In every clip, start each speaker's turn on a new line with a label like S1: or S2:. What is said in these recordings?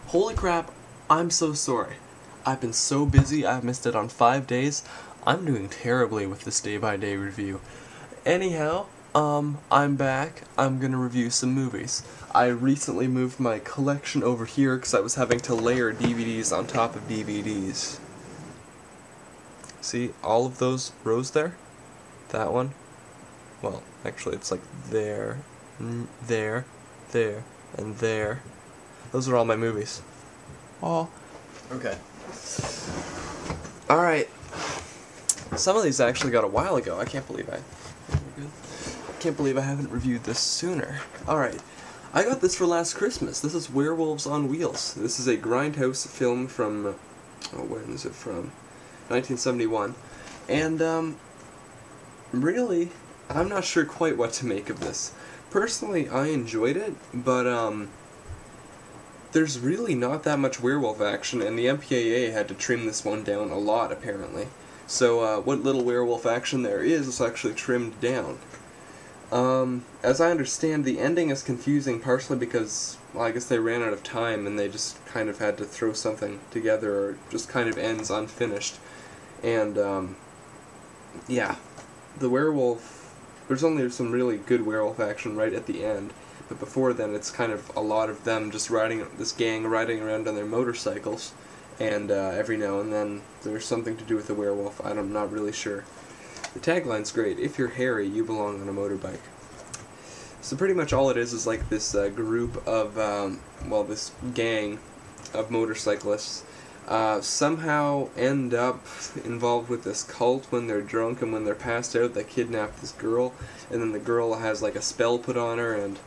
S1: Holy crap, I'm so sorry. I've been so busy, I've missed it on 5 days. I'm doing terribly with this day-by-day review. Anyhow, I'm back. I'm gonna review some movies. I recently moved my collection over here because I was having to layer DVDs on top of DVDs. See all of those rows there? That one? Well, actually it's like there, there, there, and there. Those are all my movies. Oh. Okay. Alright. Some of these I actually got a while ago. I can't believe I haven't reviewed this sooner. Alright. I got this for last Christmas. This is Werewolves on Wheels. This is a Grindhouse film from, when is it from? 1971. And, really, I'm not sure quite what to make of this. Personally, I enjoyed it, but, there's really not that much werewolf action, and the MPAA had to trim this one down a lot, apparently. So, what little werewolf action there is actually trimmed down. As I understand, the ending is confusing partially because, well, I guess they ran out of time and they just kind of had to throw something together, or just kind of ends unfinished. And, yeah, the werewolf, there's only some really good werewolf action right at the end, but before then it's kind of a lot of them just this gang riding around on their motorcycles, and every now and then there's something to do with the werewolf. I'm not really sure. The tagline's great: if you're hairy, you belong on a motorbike. So pretty much all it is like this group of, well, this gang of motorcyclists somehow end up involved with this cult when they're drunk, and when they're passed out they kidnap this girl, and then the girl has like a spell put on her, and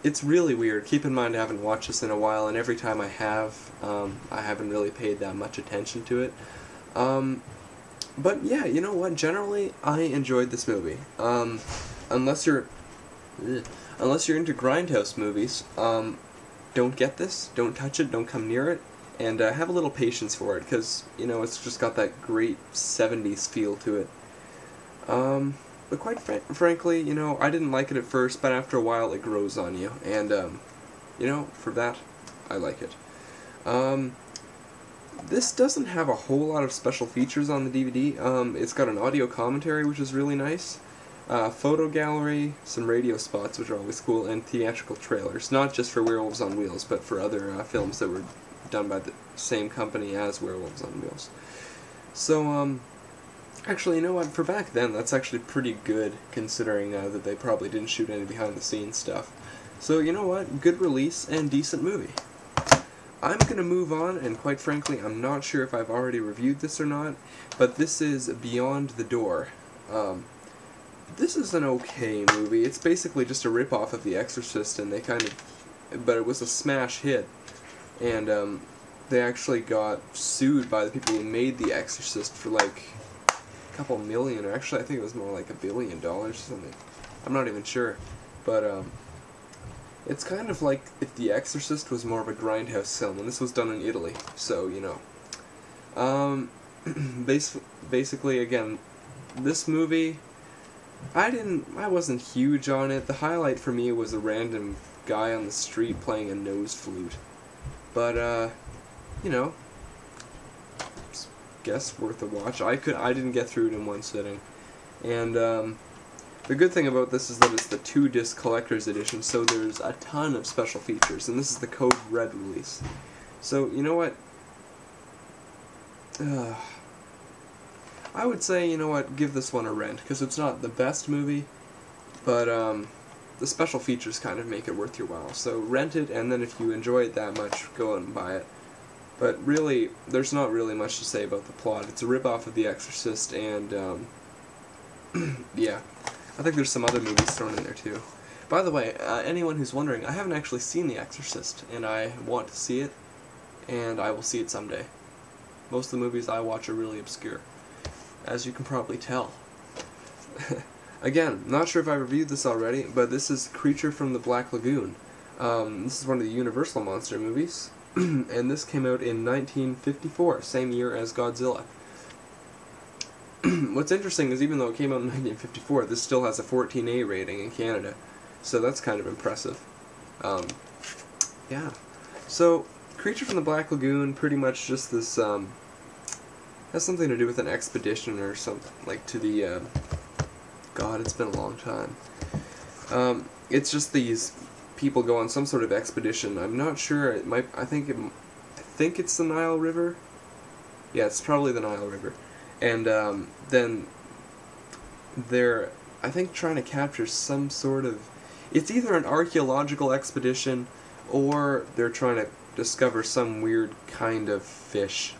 S1: it's really weird. Keep in mind I haven't watched this in a while, and every time I haven't really paid that much attention to it. But yeah, you know what? Generally, I enjoyed this movie. Unless you're into Grindhouse movies, don't get this, don't touch it, don't come near it, and have a little patience for it, because, you know, it's just got that great 70s feel to it. But quite frankly, you know, I didn't like it at first, but after a while it grows on you, and, you know, for that, I like it. This doesn't have a whole lot of special features on the DVD. It's got an audio commentary, which is really nice, photo gallery, some radio spots, which are always cool, and theatrical trailers, not just for Werewolves on Wheels, but for other films that were done by the same company as Werewolves on Wheels. So, actually, you know what, for back then, that's actually pretty good, considering that they probably didn't shoot any behind-the-scenes stuff. So, you know what, good release and decent movie. I'm going to move on, and quite frankly, I'm not sure if I've already reviewed this or not, but this is Beyond the Door. This is an okay movie. It's basically just a rip-off of The Exorcist, and but it was a smash hit, and they actually got sued by the people who made The Exorcist for like a couple million, or actually I think it was more like $1 billion or something. I'm not even sure, but it's kind of like if The Exorcist was more of a Grindhouse film, and this was done in Italy, so, you know. Basically, again, this movie, I wasn't huge on it. The highlight for me was a random guy on the street playing a nose flute. But, you know, guess worth a watch. I didn't get through it in one sitting. And, the good thing about this is that it's the 2-disc collector's edition, so there's a ton of special features, and this is the Code Red release. So, you know what? I would say, you know what, give this one a rent, because it's not the best movie, but the special features kind of make it worth your while. So rent it, and then if you enjoy it that much, go out and buy it. But really, there's not really much to say about the plot. It's a rip-off of The Exorcist, and, yeah. I think there's some other movies thrown in there too. By the way, anyone who's wondering, I haven't actually seen The Exorcist, and I want to see it, and I will see it someday. Most of the movies I watch are really obscure, as you can probably tell. Again, not sure if I reviewed this already, but this is Creature from the Black Lagoon. This is one of the Universal monster movies, and this came out in 1954, same year as Godzilla. What's interesting is even though it came out in 1954, this still has a 14A rating in Canada, so that's kind of impressive. Yeah. So, Creature from the Black Lagoon, pretty much just this, has something to do with an expedition or something, like to the, God, it's been a long time. It's just these people go on some sort of expedition. I'm not sure, it might, I think it's the Nile River? Yeah, it's probably the Nile River. And, then they're, I think, trying to capture some sort of, it's either an archaeological expedition or they're trying to discover some weird kind of fish.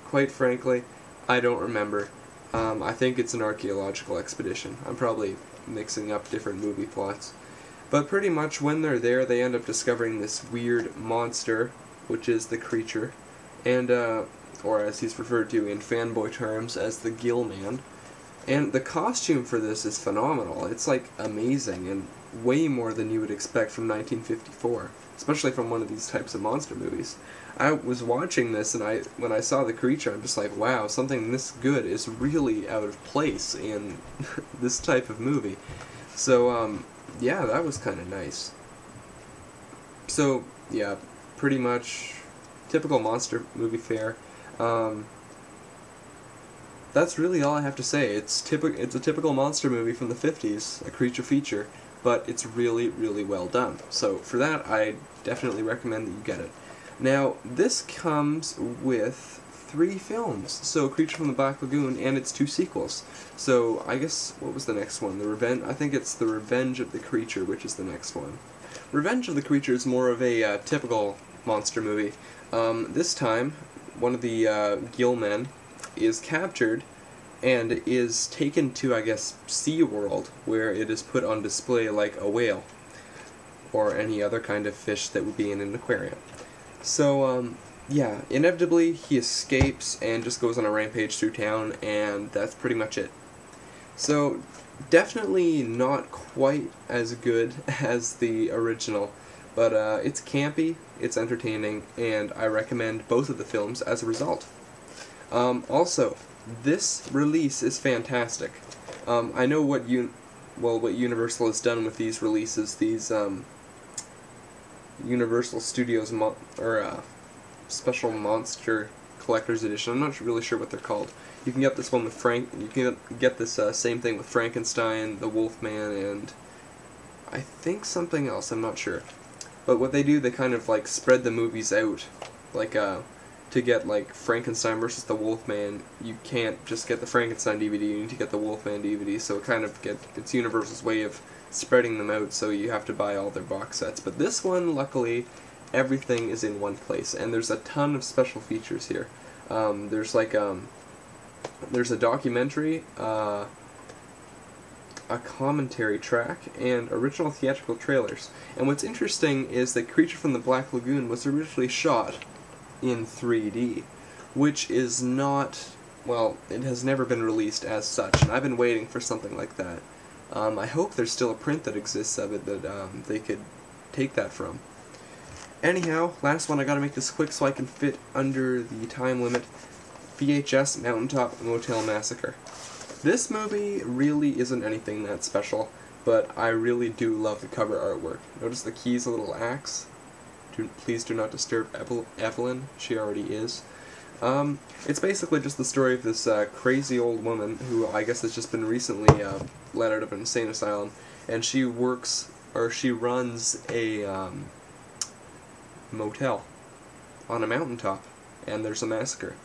S1: Quite frankly, I don't remember. I think it's an archaeological expedition. I'm probably mixing up different movie plots. But pretty much when they're there, they end up discovering this weird monster, which is the Creature, and, or as he's referred to in fanboy terms, as the Gill Man. And the costume for this is phenomenal. It's, like, amazing, and way more than you would expect from 1954, especially from one of these types of monster movies. I was watching this, and when I saw the Creature, I'm just like, wow, something this good is really out of place in this type of movie. So, yeah, that was kind of nice. So, yeah, pretty much typical monster movie fare. That's really all I have to say. It's a typical monster movie from the 50s, a creature feature, but it's really, really well done. So for that, I definitely recommend that you get it. Now, this comes with 3 films. So Creature from the Black Lagoon and its 2 sequels. So I guess, what was the next one? I think it's The Revenge of the Creature, which is the next one. Revenge of the Creature is more of a typical monster movie. This time, one of the Gill Men is captured and is taken to, I guess, SeaWorld, where it is put on display like a whale or any other kind of fish that would be in an aquarium. So, yeah, inevitably he escapes and just goes on a rampage through town, and that's pretty much it. So, definitely not quite as good as the original, but it's campy, it's entertaining, and I recommend both of the films as a result. Also, this release is fantastic. I know what Universal has done with these releases, these Universal Studios Special Monster Collector's Edition. I'm not really sure what they're called. You can get this one with you can get this same thing with Frankenstein, the Wolfman, and I think something else, I'm not sure. But what they do, they kind of like spread the movies out, like to get like Frankenstein versus the Wolfman, you can't just get the Frankenstein DVD, you need to get the Wolfman DVD, so it's Universal's way of spreading them out, so you have to buy all their box sets. But this one, luckily, everything is in one place, and there's a ton of special features here. There's a documentary, a commentary track, and original theatrical trailers. And what's interesting is that Creature from the Black Lagoon was originally shot in 3D, which is not, well, it has never been released as such, and I've been waiting for something like that. I hope there's still a print that exists of it that they could take that from. Anyhow, last one, I gotta make this quick so I can fit under the time limit. VHS Mountaintop Motel Massacre. This movie really isn't anything that special, but I really do love the cover artwork. Notice the key's a little axe. Please do not disturb Evelyn, she already is. It's basically just the story of this crazy old woman who I guess has just been recently let out of an insane asylum, and she runs a motel on a mountaintop, and there's a massacre.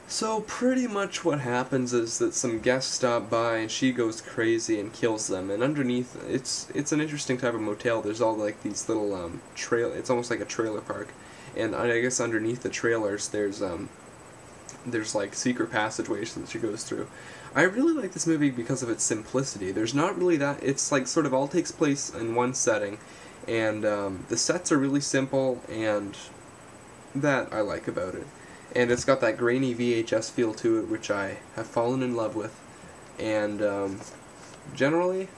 S1: So pretty much what happens is that some guests stop by and she goes crazy and kills them, and underneath, it's an interesting type of motel. There's all like these little it's almost like a trailer park, and I guess underneath the trailers there's like secret passageways that she goes through. I really like this movie because of its simplicity. There's not really it's like sort of all takes place in one setting, and the sets are really simple, and that I like about it. And it's got that grainy VHS feel to it, which I have fallen in love with. And generally,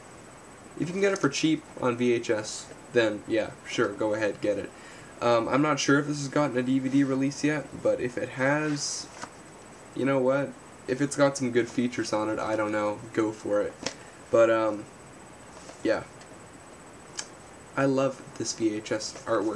S1: if you can get it for cheap on VHS, then yeah, sure, go ahead, get it. I'm not sure if this has gotten a DVD release yet, but if it has, you know what? If it's got some good features on it, I don't know, go for it. But yeah, I love this VHS artwork.